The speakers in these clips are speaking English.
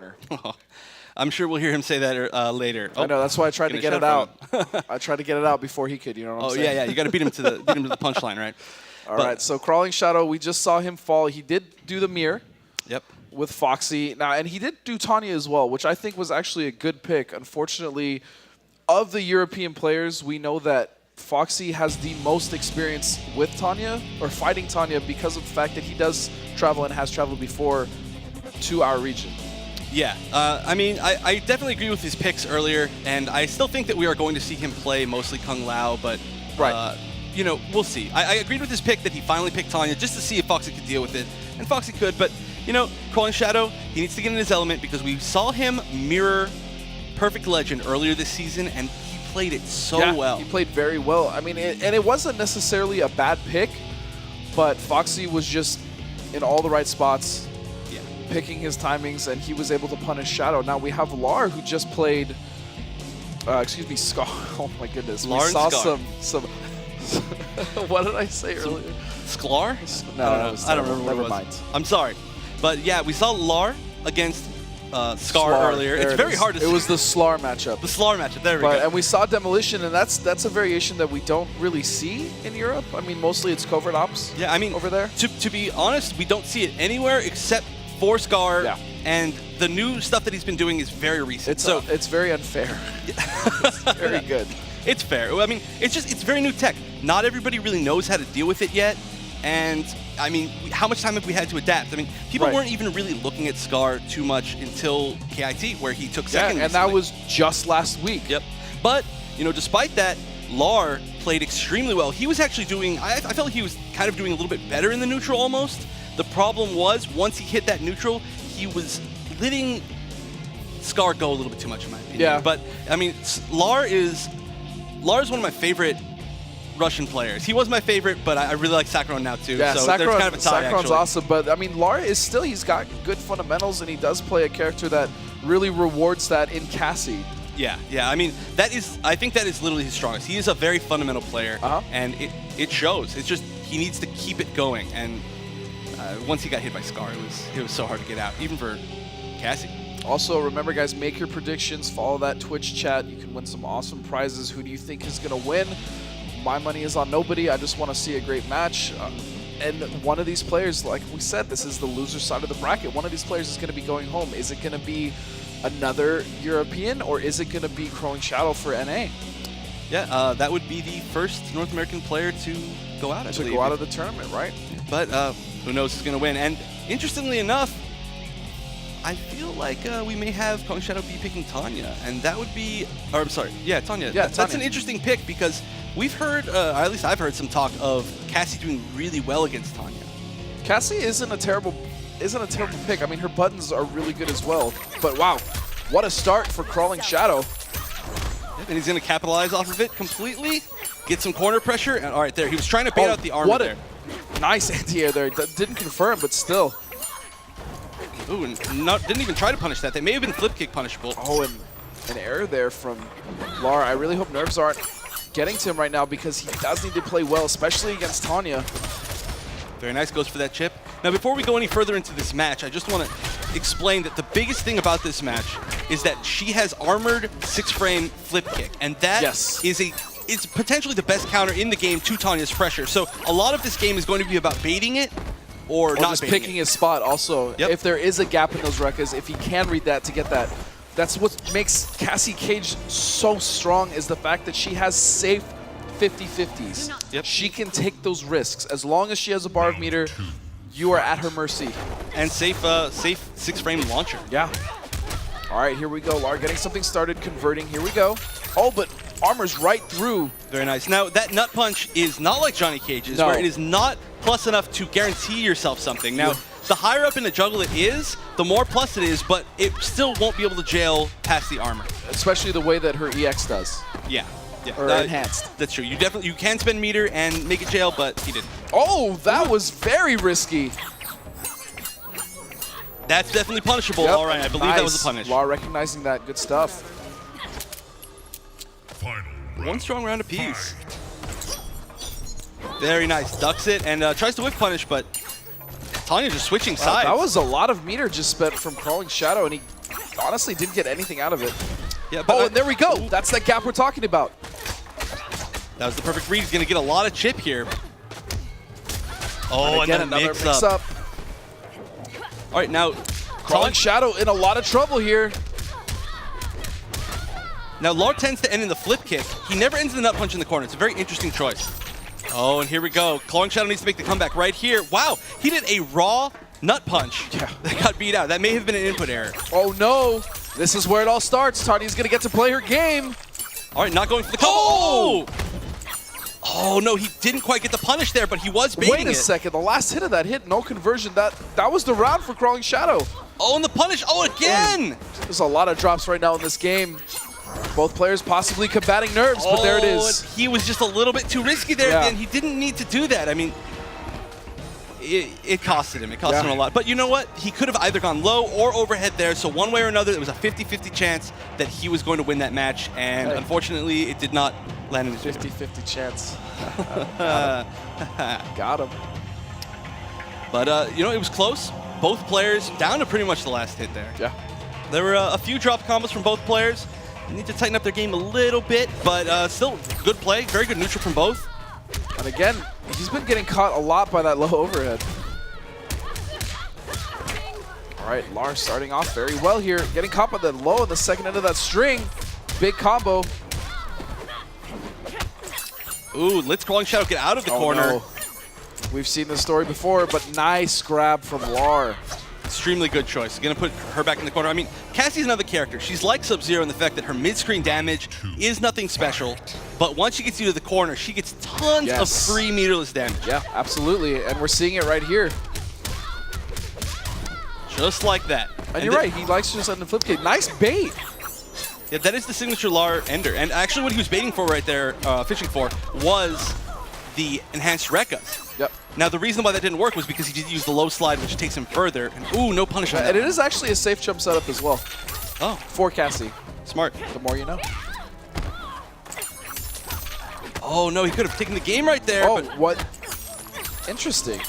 corner. I'm sure we'll hear him say that later. I know, that's why I tried to get it out. I tried to get it out before he could, you know what I'm saying? Oh, yeah, you got to beat him to the punchline, right? All right, so Crawlingshadow, we just saw him fall. He did do the mirror. Yep. With Foxy. Now, and he did do Tanya as well, which I think was actually a good pick. Unfortunately, of the European players, we know that Foxy has the most experience with Tanya, or fighting Tanya, because of the fact that he does travel and has traveled before to our region. Yeah, I mean, I definitely agree with his picks earlier, and I still think that we are going to see him play mostly Kung Lao, but, you know, we'll see. I agreed with his pick that he finally picked Tanya just to see if Foxy could deal with it, and Foxy could, but, you know, Crawlingshadow, he needs to get in his element because we saw him mirror Perfect Legend earlier this season, and he played it so well. He played very well. I mean, and it wasn't necessarily a bad pick, but Foxy was just in all the right spots, picking his timings, and he was able to punish Shadow. Now we have LAR, who just played, excuse me, Scar. Oh my goodness. LAR we saw Scar. some what did I say earlier? Sklar? No, I don't remember what it was. Never mind. I'm sorry. But yeah, we saw LAR against Scar earlier. It's very hard to see. It was the SLAR matchup. The SLAR matchup, there we go. And we saw Demolition, and that's a variation that we don't really see in Europe. I mean, mostly it's covert ops. Yeah, I mean, over there. To be honest, we don't see it anywhere except for Scar, and the new stuff that he's been doing is very recent. It's very unfair. It's very good. It's fair. I mean, it's very new tech. Not everybody really knows how to deal with it yet, and I mean, how much time have we had to adapt? I mean, people weren't even really looking at Scar too much until KIT, where he took second. And that was just last week. Yep. But you know, despite that, LAR played extremely well. He was actually doing. I felt like he was kind of doing a little bit better in the neutral almost. The problem was, once he hit that neutral, he was letting Scar go a little bit too much, in my opinion. Yeah. But, I mean, LAR is one of my favorite Russian players. He was my favorite, but I really like Sakharon now, too. Yeah, so there's kind of a tie, Sakharon's awesome. But, I mean, LAR is still, he's got good fundamentals, and he does play a character that really rewards that in Cassie. Yeah. I mean, I think that is literally his strongest. He is a very fundamental player, and it shows. It's just, he needs to keep it going, and once he got hit by Scar, it was so hard to get out, even for Cassie. Also, remember, guys, make your predictions. Follow that Twitch chat. You can win some awesome prizes. Who do you think is going to win? My money is on nobody. I just want to see a great match. And one of these players, like we said, this is the loser side of the bracket. One of these players is going to be going home. Is it going to be another European, or is it going to be Crawlingshadow for NA? Yeah, that would be the first North American player to go out, I believe. To go out of the tournament, right? But who knows who's going to win. And interestingly enough, I feel like we may have Crawlingshadow be picking Tanya. And that would be, or I'm sorry, Tanya. Yeah, that's an interesting pick because we've heard, or at least I've heard some talk of Cassie doing really well against Tanya. Cassie isn't a terrible pick. I mean, her buttons are really good as well. But wow, what a start for Crawlingshadow. And he's going to capitalize off of it completely, get some corner pressure. And all right, there, he was trying to bait out the armor there. Nice anti-air there. Didn't confirm, but still. Ooh, and didn't even try to punish that. They may have been flip kick punishable. Oh, and an error there from LAR. I really hope nerves aren't getting to him right now because he does need to play well, especially against Tanya. Very nice, goes for that chip. Now, before we go any further into this match, I just want to explain that the biggest thing about this match is that she has armored 6-frame flip kick, and that is potentially the best counter in the game to Tanya's pressure. So a lot of this game is going to be about baiting it or not just picking his spot. Also, if there is a gap in those rekkas, if he can read that to get that, that's what makes Cassie Cage so strong, is the fact that she has safe 50-50s. Yep. She can take those risks. As long as she has a bar of meter, you are at her mercy. And safe 6-frame launcher. Yeah. All right, here we go. LAR getting something started, converting. Here we go. Oh, but armor's right through. Very nice. Now, that nut punch is not like Johnny Cage's, where it is not plus enough to guarantee yourself something. Now, the higher up in the juggle it is, the more plus it is, but it still won't be able to jail past the armor. Especially the way that her EX does. Yeah. Or enhanced. That's true. You can spend meter and make it jail, but he didn't. Oh, that was very risky. That's definitely punishable. All right, I believe that was a punish. LAR recognizing that. Good stuff. One strong round apiece. Very nice. Ducks it and tries to whiff punish, but Tanya just switching sides. That was a lot of meter just spent from Crawlingshadow, and he honestly didn't get anything out of it. Yeah, but and there we go. That's that gap we're talking about. That was the perfect read. He's going to get a lot of chip here. And again, another mix-up. All right, now Crawlingshadow in a lot of trouble here. Now, LAR tends to end in the flip kick. He never ends in the nut punch in the corner. It's a very interesting choice. Oh, and here we go. Crawlingshadow needs to make the comeback right here. Wow, he did a raw nut punch that got beat out. That may have been an input error. Oh, no. This is where it all starts. Tanya's going to get to play her game. All right, not going for the combo. Oh! Oh, no, he didn't quite get the punish there, but he was baiting it. Wait a second. The last hit of that hit, no conversion. That was the round for Crawlingshadow. Oh, and the punish. Oh, again. There's a lot of drops right now in this game. Both players possibly combating nerves, but there it is. He was just a little bit too risky there at the end. He didn't need to do that. I mean, it costed him. It cost him a lot. But you know what? He could have either gone low or overhead there. So one way or another, it was a 50-50 chance that he was going to win that match. And unfortunately, it did not land in his 50-50 chance. Got him. But, you know, it was close. Both players down to pretty much the last hit there. Yeah. There were a few drop combos from both players. They need to tighten up their game a little bit, but still good play. Very good neutral from both. And again, he's been getting caught a lot by that low overhead. All right, LAR starting off very well here. Getting caught by the low in the second end of that string. Big combo. Ooh, let's Crawlingshadow get out of the corner. No. We've seen this story before, but nice grab from LAR. Extremely good choice. Gonna put her back in the corner. I mean, Cassie's another character. She's like Sub-Zero in the fact that her mid-screen damage is nothing special, but once she gets you to the corner, she gets tons of free meterless damage. Yeah, absolutely, and we're seeing it right here. Just like that. And you're right, he likes to just end the flip kick. Nice bait. Yeah, that is the signature LAR ender. And actually what he was baiting for right there, fishing for, was the enhanced Rekkas. Yep. Now, the reason why that didn't work was because he did use the low slide, which takes him further. And ooh, no punishment. And it is actually a safe jump setup as well. Oh. For Cassie. Smart. The more you know. Oh, no, he could have taken the game right there. Oh, but what? Interesting.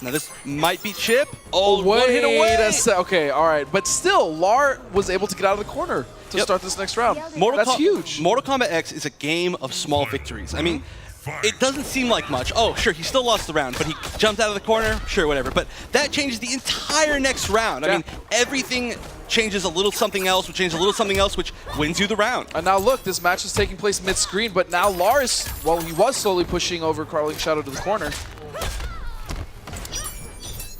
Now, this might be chip. Oh, wait one hit away. Okay, all right. But still, LAR was able to get out of the corner to start this next round. That's huge. Mortal Kombat X is a game of small victories. I mean, it doesn't seem like much. Oh, sure, he still lost the round, but he jumped out of the corner. Sure, whatever. But that changes the entire next round. I mean, everything changes a little something else, which changes a little something else, which wins you the round. And now look, this match is taking place mid-screen, but now LAR is, well, he was slowly pushing over Crawlingshadow to the corner.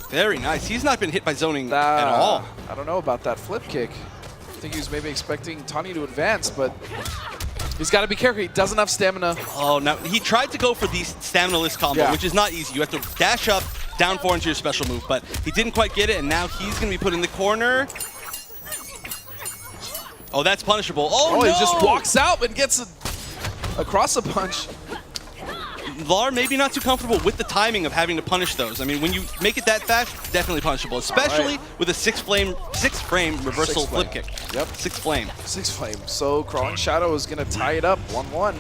Very nice. He's not been hit by zoning at all. I don't know about that flip kick. I think he was maybe expecting Tanya to advance, but he's got to be careful. He doesn't have stamina. Oh, no. He tried to go for the stamina-less combo, which is not easy. You have to dash up, down 4 into your special move, but he didn't quite get it, and now he's going to be put in the corner. Oh, that's punishable. Oh, no! He just walks out and gets a cross-up punch. LAR maybe not too comfortable with the timing of having to punish those. I mean, when you make it that fast, definitely punishable, especially with a six-frame reversal flip kick. Yep. 6-flame. 6-flame. So Crawlingshadow is going to tie it up 1-1.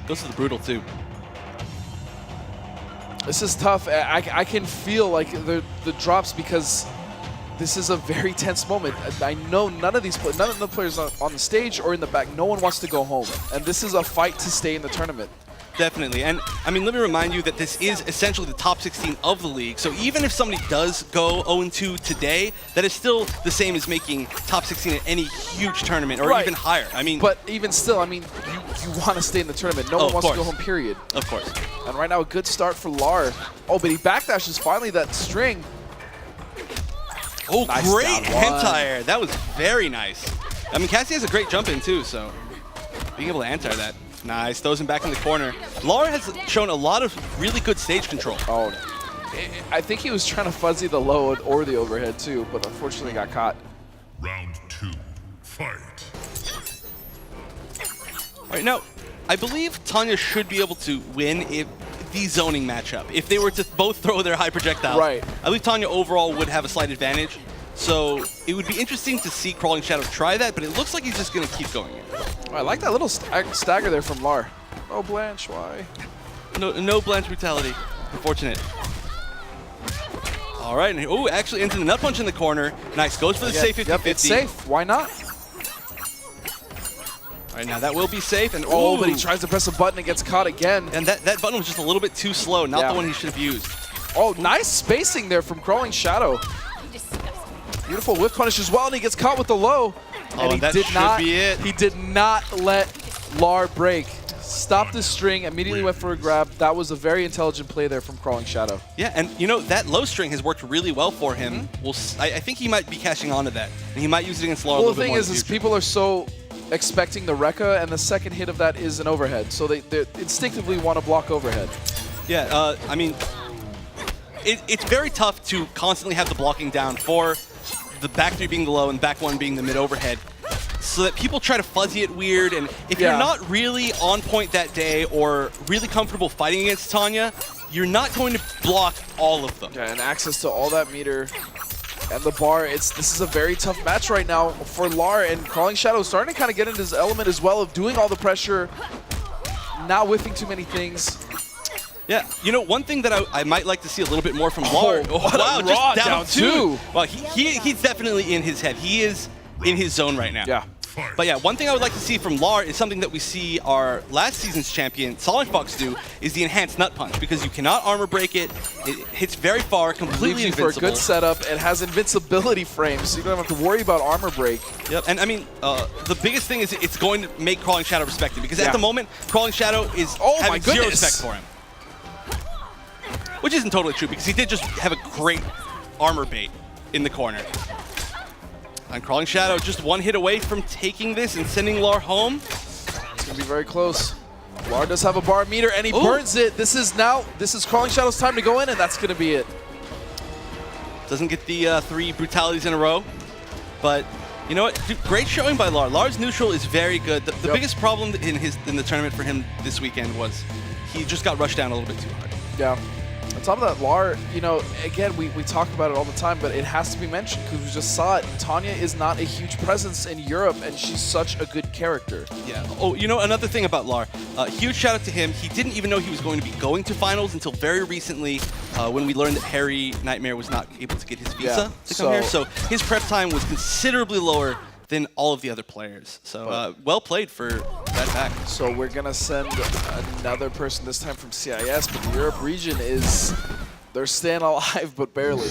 Goes to the brutal, too. This is tough. I can feel like the drops because this is a very tense moment. I know none of the players on the stage or in the back, no one wants to go home. And this is a fight to stay in the tournament. Definitely. And, I mean, let me remind you that this is essentially the top 16 of the league. So even if somebody does go 0-2 today, that is still the same as making top 16 at any huge tournament or even higher. I mean, but even still, I mean, you want to stay in the tournament. No one wants to go home, period. Of course. And right now, a good start for LAR. Oh, but he backdashes finally that string. Oh, nice great anti-air. That was very nice. I mean, Cassie has a great jump in, too, so being able to anti-air that. Nice, throws him back in the corner. LAR has shown a lot of really good stage control. Oh, I think he was trying to fuzzy the low or the overhead too, but unfortunately got caught. Round 2, fight. All right, now, I believe Tanya should be able to win if the zoning matchup. If they were to both throw their high projectiles, I believe Tanya overall would have a slight advantage. So it would be interesting to see Crawlingshadow try that, but it looks like he's just going to keep going. I like that little stagger there from LAR. Oh, Blanche, why? No Blanche brutality. Unfortunate. All right, and oh, actually into the nut punch in the corner. Nice, goes for the safe 50-50. Yep, it's safe. Why not? All right, now that will be safe. And Oh, ooh, but he tries to press a button and gets caught again. and that button was just a little bit too slow, not the one he should have used. Oh, nice spacing there from Crawlingshadow. Beautiful whip punish as well, and he gets caught with the low. And he that did should not, be it. He did not let LAR break. Stopped the string, immediately went for a grab. That was a very intelligent play there from Crawlingshadow. Yeah, and you know, that low string has worked really well for him. I think he might be cashing onto that, and he might use it against LAR a Well, little the bit thing more is people are so expecting the Rekka, and the second hit of that is an overhead, so they instinctively want to block overhead. Yeah, I mean, it's very tough to constantly have the blocking down for the back 3 being the low and back 1 being the mid overhead, so that people try to fuzzy it weird, and if you're not really on point that day or really comfortable fighting against Tanya, you're not going to block all of them. Yeah, and access to all that meter and the bar. This is a very tough match right now for LAR, and Crawlingshadow is starting to kind of get into his element as well of doing all the pressure, not whiffing too many things. Yeah, you know, one thing that I might like to see a little bit more from LAR. Wow, just down two. Well, he's definitely in his head. He is in his zone right now. Yeah. But yeah, one thing I would like to see from LAR is something that we see our last season's champion, Solid Fox, do, is the enhanced nut punch, because you cannot armor break it. It hits very far, completely Leaves you invincible. for a good setup. It has invincibility frames, so you don't have to worry about armor break. Yep, and I mean, the biggest thing is it's going to make Crawlingshadow respect him, because at the moment, Crawlingshadow is having zero respect for him. Which isn't totally true, because he did just have a great armor bait in the corner. And Crawlingshadow just one hit away from taking this and sending LAR home. It's going to be very close. LAR does have a bar meter, and he burns it. This is Crawlingshadow's time to go in, and that's going to be it. Doesn't get the 3 brutalities in a row. But you know what? Great showing by LAR. LAR's neutral is very good. The biggest problem in the tournament for him this weekend was he just got rushed down a little bit too hard. Yeah. On top of that, LAR, you know, again, we talk about it all the time, but it has to be mentioned because we just saw it. Tanya is not a huge presence in Europe, and she's such a good character. Yeah. Oh, you know, another thing about LAR, huge shout out to him. He didn't even know he was going to be going to finals until very recently when we learned that Harry Nightmare was not able to get his visa to come here. So his prep time was considerably lower than all of the other players. So well played for that back. So we're going to send another person, this time from CIS, but the Europe region they're staying alive, but barely.